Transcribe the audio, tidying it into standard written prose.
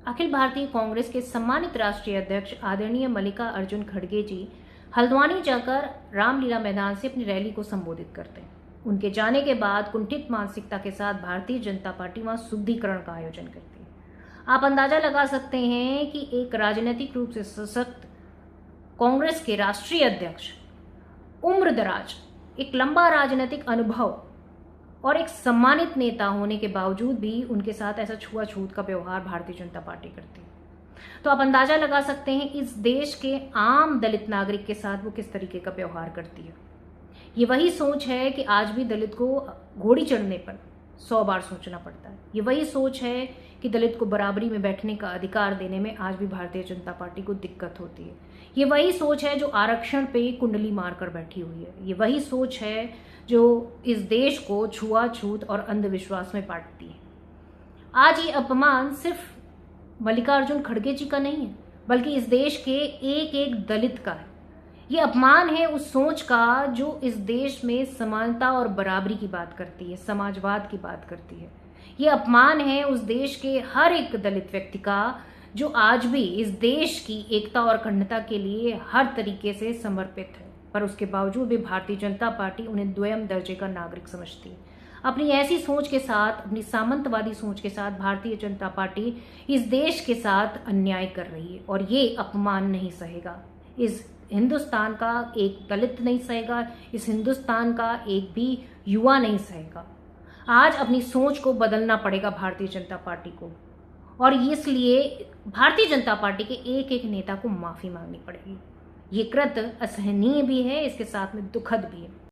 अखिल भारतीय कांग्रेस के सम्मानित राष्ट्रीय अध्यक्ष आदरणीय मल्लिकार्जुन खड़गे जी हल्द्वानी जाकर रामलीला मैदान से अपनी रैली को संबोधित करते हैं। उनके जाने के बाद कुंठित मानसिकता के साथ भारतीय जनता पार्टी वहां शुद्धिकरण का आयोजन करती है। आप अंदाजा लगा सकते हैं कि एक राजनीतिक रूप से सशक्त कांग्रेस के राष्ट्रीय अध्यक्ष, उम्र दराज, एक लंबा राजनीतिक अनुभव और एक सम्मानित नेता होने के बावजूद भी उनके साथ ऐसा छुआछूत का व्यवहार भारतीय जनता पार्टी करती है। तो आप अंदाजा लगा सकते हैं इस देश के आम दलित नागरिक के साथ वो किस तरीके का व्यवहार करती है। ये वही सोच है कि आज भी दलित को घोड़ी चढ़ने पर 100 बार सोचना पड़ता है। ये वही सोच है कि दलित को बराबरी में बैठने का अधिकार देने में आज भी भारतीय जनता पार्टी को दिक्कत होती है। ये वही सोच है जो आरक्षण पे कुंडली मारकर बैठी हुई है। ये वही सोच है जो इस देश को छुआछूत और अंधविश्वास में बांटती है। आज ये अपमान सिर्फ मल्लिकार्जुन खड़गे जी का नहीं है, बल्कि इस देश के एक एक दलित का है। ये अपमान है उस सोच का जो इस देश में समानता और बराबरी की बात करती है, समाजवाद की बात करती है। ये अपमान है उस देश के हर एक दलित व्यक्ति का जो आज भी इस देश की एकता और अखंडता के लिए हर तरीके से समर्पित है, पर उसके बावजूद भी भारतीय जनता पार्टी उन्हें द्वितीय दर्जे का नागरिक समझती है। अपनी ऐसी सोच के साथ, अपनी सामंतवादी सोच के साथ भारतीय जनता पार्टी इस देश के साथ अन्याय कर रही है और ये अपमान नहीं सहेगा। इस हिंदुस्तान का एक दलित नहीं सहेगा, इस हिंदुस्तान का एक भी युवा नहीं सहेगा। आज अपनी सोच को बदलना पड़ेगा भारतीय जनता पार्टी को, और इसलिए भारतीय जनता पार्टी के एक एक नेता को माफी मांगनी पड़ेगी। ये कृत्य असहनीय भी है, इसके साथ में दुखद भी है।